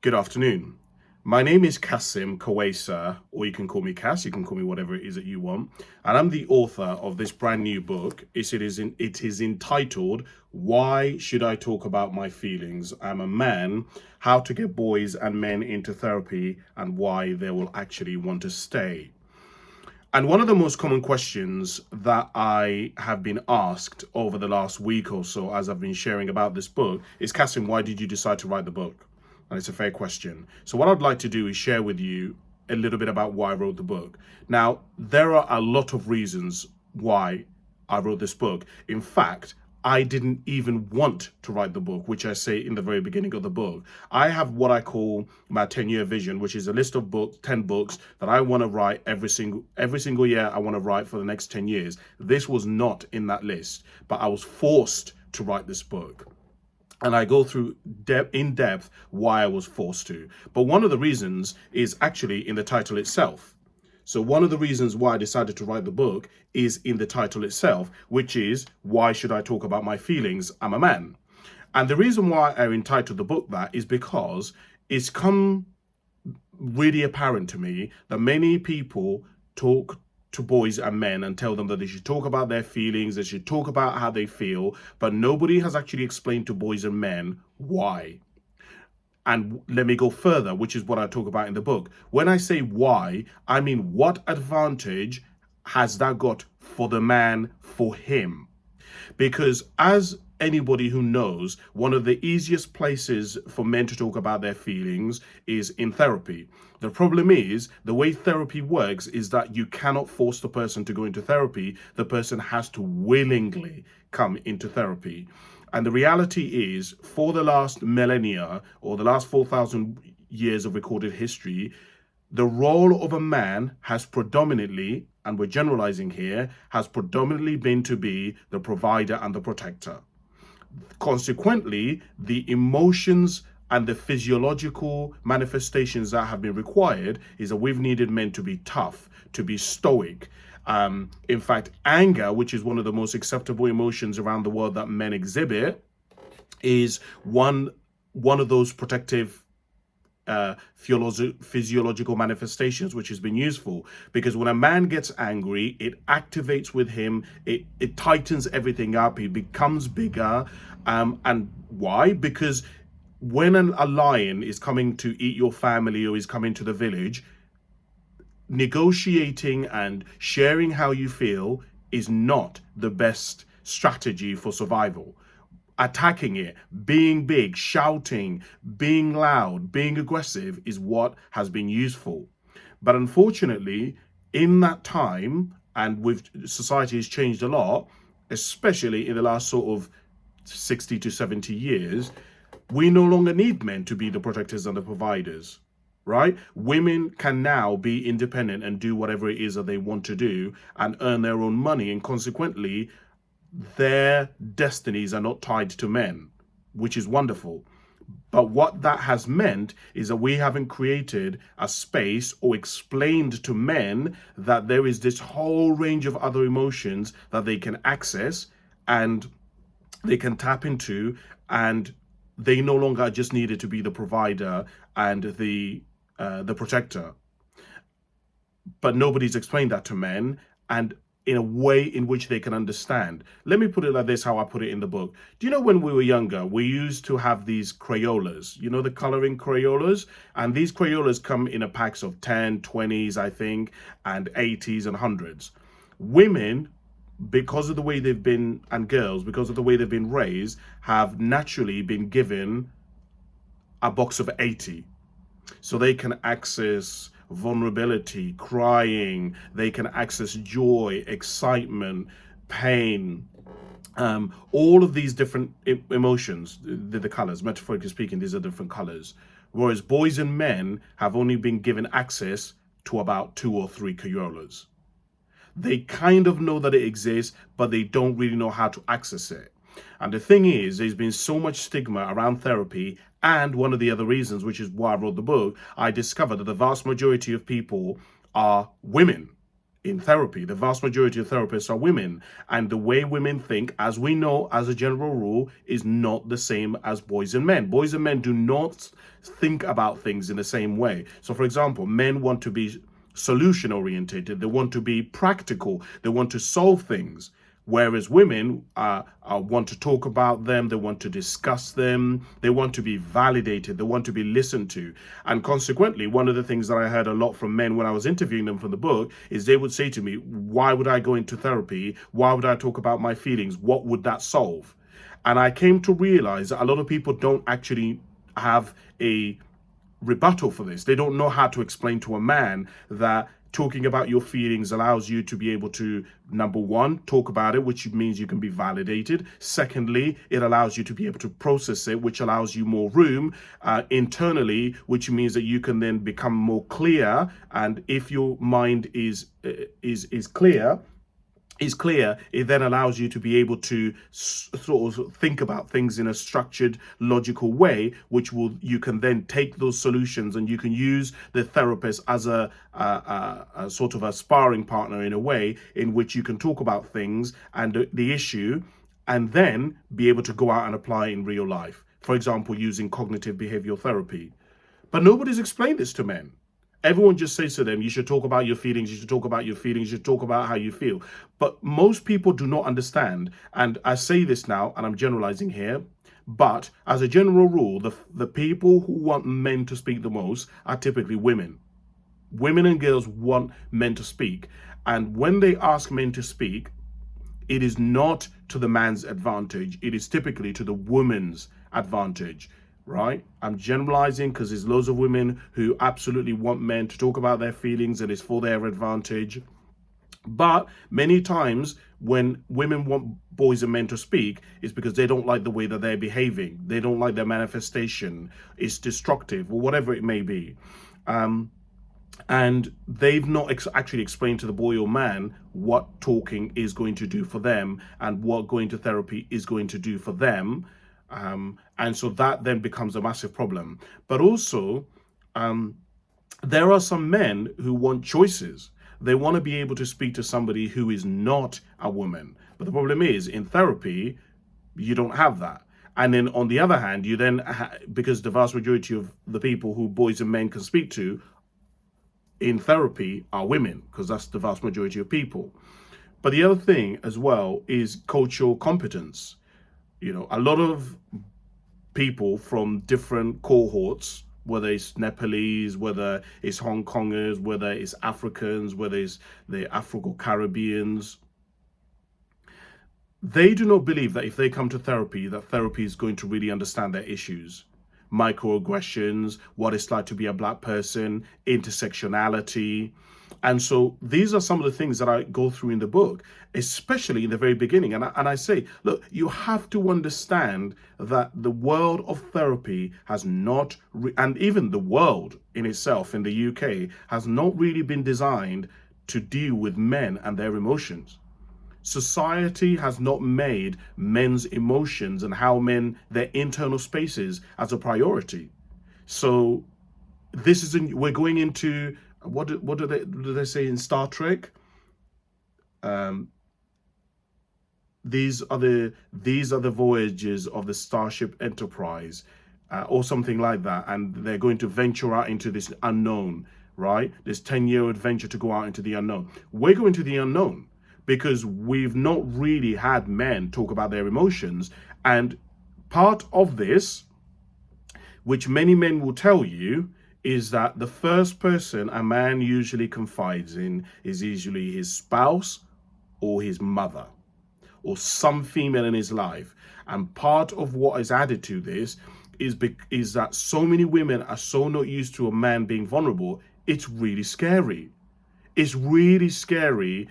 Good afternoon. My name is Kasim Kawesa, or you can call me Cass, you can call me whatever it is that you want. And I'm the author of this brand new book. It is entitled, Why Should I Talk About My Feelings? I'm a Man, How to Get Boys and Men into Therapy and Why They Will Actually Want to Stay. And one of the most common questions that I have been asked over the last week or so as I've been sharing about this book is, Kasim, why did you decide to write the book? And it's a fair question. So what I'd like to do is share with you a little bit about why I wrote the book. Now, there are a lot of reasons why I wrote this book. In fact, I didn't even want to write the book, which I say in the very beginning of the book. I have what I call my 10-year vision, which is a list of books, 10 books that I want to write every single year. I want to write for the next 10 years. This was not in that list, but I was forced to write this book. And I go through in depth why I was forced to. But one of the reasons is actually in the title itself. So one of the reasons why I decided to write the book is in the title itself, which is, Why Should I Talk About My Feelings? I'm a Man. And the reason why I entitled the book that is because it's come really apparent to me that many people talk to boys and men and tell them that they should talk about their feelings, they should talk about how they feel, but nobody has actually explained to boys and men why. And let me go further, which is what I talk about in the book. When I say why, I mean what advantage has that got for the man, for him? Because as anybody who knows, one of the easiest places for men to talk about their feelings is in therapy. The problem is, the way therapy works is that you cannot force the person to go into therapy. The person has to willingly come into therapy. And the reality is, for the last millennia, or the last 4,000 years of recorded history, the role of a man has predominantly, and we're generalizing here, has predominantly been to be the provider and the protector. Consequently, the emotions and the physiological manifestations that have been required is that we've needed men to be tough, to be stoic. In fact, anger, which is one of the most acceptable emotions around the world that men exhibit, is one of those protective physiological manifestations, which has been useful, because when a man gets angry, it activates with him, it tightens everything up, he becomes bigger. And why? Because when a lion is coming to eat your family or is coming to the village, negotiating and sharing how you feel is not the best strategy for survival. Attacking it, being big, shouting, being loud, being aggressive is what has been useful. But unfortunately, in that time, and with society has changed a lot, especially in the last sort of 60 to 70 years, we no longer need men to be the protectors and the providers, right? Women can now be independent and do whatever it is that they want to do and earn their own money, and consequently, their destinies are not tied to men, which is wonderful. But what that has meant is that we haven't created a space or explained to men that there is this whole range of other emotions that they can access and they can tap into, and they no longer just needed to be the provider and the protector. But nobody's explained that to men, and in a way in which they can understand. Let me put it like this, how I put it in the book. Do you know when we were younger, we used to have these Crayolas, you know, the coloring Crayolas? And these Crayolas come in a packs of 10, 20s, I think, and 80s and 100s. Women, because of the way they've been, and girls, because of the way they've been raised, have naturally been given a box of 80. So they can access vulnerability, crying, they can access joy, excitement, pain, all of these different emotions, the colors, metaphorically speaking, these are different colors. Whereas boys and men have only been given access to about 2 or 3 Crayolas. They kind of know that it exists, but they don't really know how to access it. And the thing is, there's been so much stigma around therapy, and one of the other reasons, which is why I wrote the book, I discovered that the vast majority of people are women. in therapy. The vast majority of therapists are women, and the way women think, as we know, as a general rule, is not the same as boys and men. Boys and men do not think about things in the same way. So, for example, men want to be solution orientated, they want to be practical, they want to solve things. Whereas women want to talk about them, they want to discuss them, they want to be validated, they want to be listened to. And consequently, one of the things that I heard a lot from men when I was interviewing them for the book is they would say to me, why would I go into therapy? Why would I talk about my feelings? What would that solve? And I came to realize that a lot of people don't actually have a rebuttal for this. They don't know how to explain to a man that talking about your feelings allows you to be able to, number one, talk about it, which means you can be validated. Secondly, it allows you to be able to process it, which allows you more room internally, which means that you can then become more clear. And if your mind is clear, it then allows you to be able to sort of think about things in a structured, logical way, which you can then take those solutions and you can use the therapist as a sort of a sparring partner in a way in which you can talk about things and the issue, and then be able to go out and apply in real life. For example, using cognitive behavioral therapy. But nobody's explained this to men. Everyone just says to them, you should talk about your feelings, you should talk about your feelings, you should talk about how you feel. But most people do not understand, and I say this now, and I'm generalizing here, but as a general rule, the people who want men to speak the most are typically women. Women and girls want men to speak. And when they ask men to speak, it is not to the man's advantage. It is typically to the woman's advantage. Right? I'm generalizing because there's loads of women who absolutely want men to talk about their feelings and it's for their advantage. But many times when women want boys and men to speak, it's because they don't like the way that they're behaving. They don't like their manifestation. It's destructive or whatever it may be. And they've not actually explained to the boy or man what talking is going to do for them and what going to therapy is going to do for them. And so that then becomes a massive problem. But also, there are some men who want choices. They want to be able to speak to somebody who is not a woman. But the problem is, in therapy, you don't have that. And then on the other hand, you then, because the vast majority of the people who boys and men can speak to in therapy are women, because that's the vast majority of people. But the other thing as well is cultural competence. You know, a lot of people from different cohorts, whether it's Nepalese, whether it's Hong Kongers, whether it's Africans, whether it's the Afro-Caribbeans, they do not believe that if they come to therapy, that therapy is going to really understand their issues. Microaggressions, what it's like to be a black person, intersectionality. And so these are some of the things that I go through in the book, especially in the very beginning. And I say, look, you have to understand that the world of therapy has not, and even the world in itself in the UK, has not really been designed to deal with men and their emotions. Society has not made men's emotions and how men, their internal spaces, as a priority. So this is, we're going into, what do they say in Star Trek? These are the voyages of the Starship Enterprise, or something like that, and they're going to venture out into this unknown, right? This 10-year adventure to go out into the unknown. We're going to the unknown because we've not really had men talk about their emotions, and part of this, which many men will tell you, is that the first person a man usually confides in is usually his spouse or his mother or some female in his life. And part of what is added to this is that so many women are so not used to a man being vulnerable. It's really scary. It's really scary.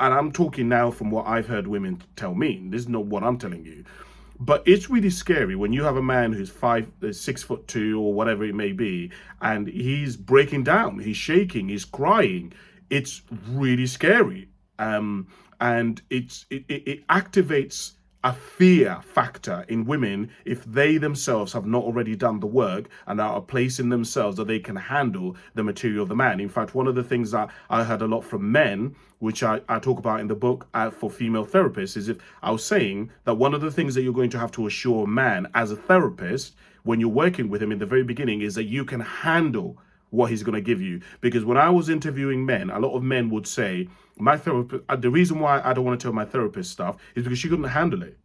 And I'm talking now from what I've heard women tell me. This is not what I'm telling you. But it's really scary when you have a man who's 6'2" or whatever it may be, and he's breaking down, he's shaking, he's crying. It's really scary, and it activates a fear factor in women if they themselves have not already done the work and are placing themselves that they can handle the material of the man. In fact, one of the things that I heard a lot from men, which I talk about in the book for female therapists, is if I was saying that one of the things that you're going to have to assure a man as a therapist when you're working with him in the very beginning is that you can handle what he's going to give you. Because when I was interviewing men, a lot of men would say, my therapist, the reason why I don't want to tell my therapist stuff is because she couldn't handle it.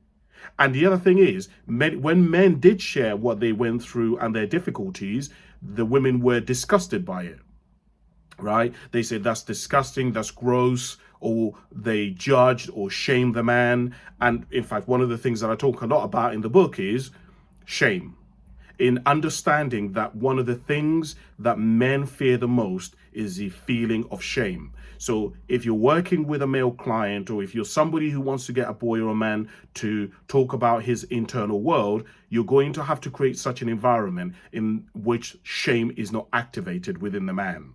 And the other thing is, when men did share what they went through and their difficulties, the women were disgusted by it, right? They said, that's disgusting, that's gross, or they judged or shamed the man. And in fact, one of the things that I talk a lot about in the book is shame. In understanding that one of the things that men fear the most is the feeling of shame. So if you're working with a male client, or if you're somebody who wants to get a boy or a man to talk about his internal world, you're going to have to create such an environment in which shame is not activated within the man.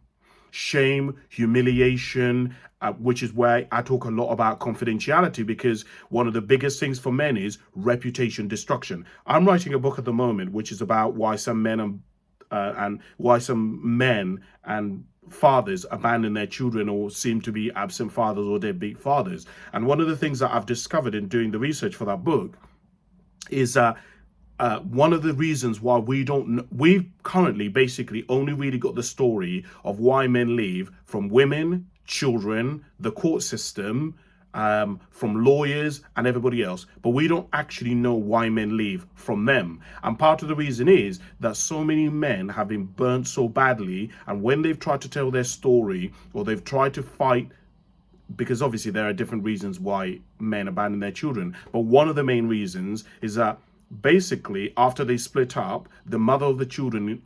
Shame, humiliation, which is why I talk a lot about confidentiality, because one of the biggest things for men is reputation destruction. I'm writing a book at the moment which is about why some men and why some men and fathers abandon their children or seem to be absent fathers or deadbeat fathers. And one of the things that I've discovered in doing the research for that book is that one of the reasons why we've currently basically only really got the story of why men leave from women, children, the court system, from lawyers and everybody else, but we don't actually know why men leave from them. And part of the reason is that so many men have been burnt so badly, and when they've tried to tell their story or they've tried to fight, because obviously there are different reasons why men abandon their children, but one of the main reasons is that basically after they split up, the mother of the children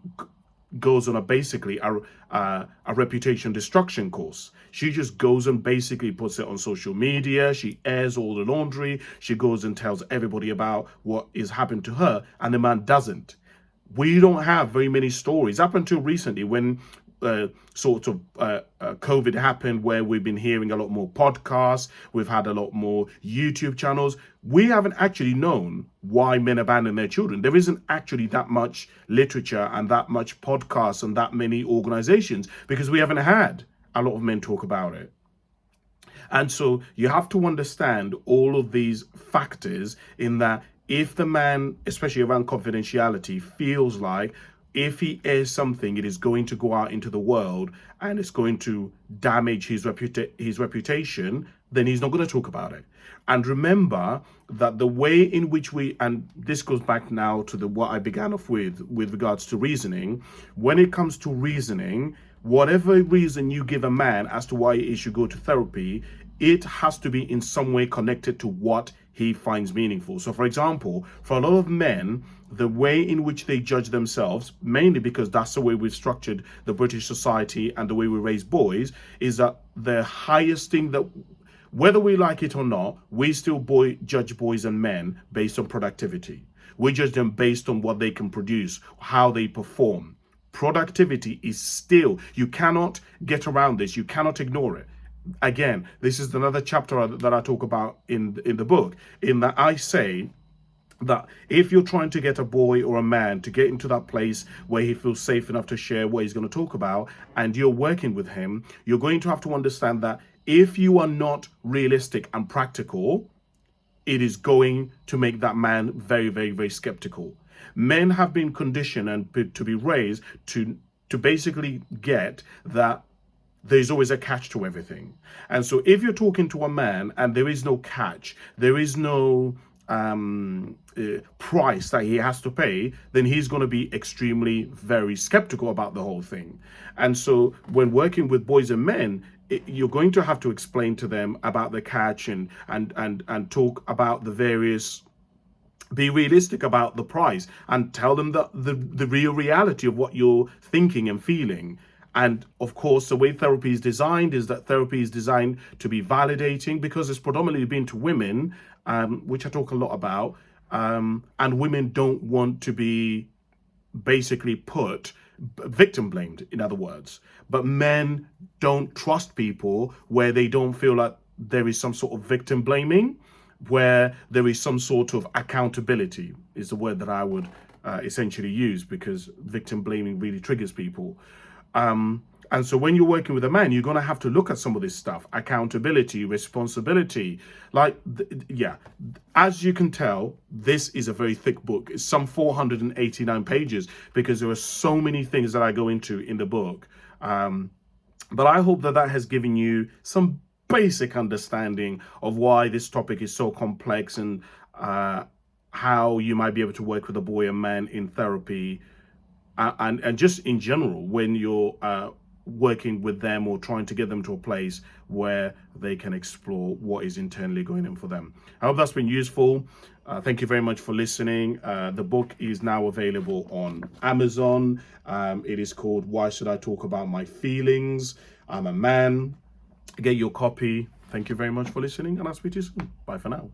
goes on a reputation destruction course. She just goes and basically puts it on social media. She airs all the laundry. She goes and tells everybody about what is happened to her, and the man doesn't. We don't have very many stories up until recently when COVID happened, where we've been hearing a lot more podcasts, we've had a lot more YouTube channels. We haven't actually known why men abandon their children. There isn't actually that much literature and that much podcasts and that many organizations, because we haven't had a lot of men talk about it. And so you have to understand all of these factors, in that if the man, especially around confidentiality, feels like if he airs something, it is going to go out into the world and it's going to damage his reputation, then he's not going to talk about it. And remember that the way in which and this goes back now to what I began off with regards to reasoning. When it comes to reasoning, whatever reason you give a man as to why he should go to therapy, it has to be in some way connected to what he finds meaningful. So for example, for a lot of men, the way in which they judge themselves, mainly because that's the way we've structured the British society and the way we raise boys, is that the highest thing that, whether we like it or not, we still judge boys and men based on productivity. We judge them based on what they can produce, how they perform. Productivity is still, you cannot get around this, you cannot ignore it. Again, this is another chapter that I talk about in the book, in that I say that if you're trying to get a boy or a man to get into that place where he feels safe enough to share what he's going to talk about, and you're working with him, you're going to have to understand that if you are not realistic and practical, it is going to make that man very, very, very skeptical. Men have been conditioned and to be raised to basically get that there's always a catch to everything. And so if you're talking to a man and there is no catch, there is no price that he has to pay, then he's going to be extremely very skeptical about the whole thing. And so when working with boys and men, you're going to have to explain to them about the catch and talk about the various, be realistic about the price, and tell them that the real reality of what you're thinking and feeling. And of course, the way therapy is designed is that therapy is designed to be validating, because it's predominantly been to women, which I talk a lot about, and women don't want to be basically put victim blamed, in other words. But men don't trust people where they don't feel like there is some sort of victim blaming. where there is some sort of accountability, is the word that I would essentially use, because victim blaming really triggers people. And so when you're working with a man, you're going to have to look at some of this stuff: accountability, responsibility. Yeah, as you can tell, this is a very thick book. It's some 489 pages, because there are so many things that I go into in the book. But I hope that that has given you some basic understanding of why this topic is so complex, and how you might be able to work with a boy and man in therapy, and just in general when you're working with them or trying to get them to a place where they can explore what is internally going on for them. I hope that's been useful. Thank you very much for listening. The book is now available on Amazon. It is called Why Should I Talk About My Feelings? I'm a Man. Get your copy. Thank you very much for listening, and I'll speak to you soon. Bye for now.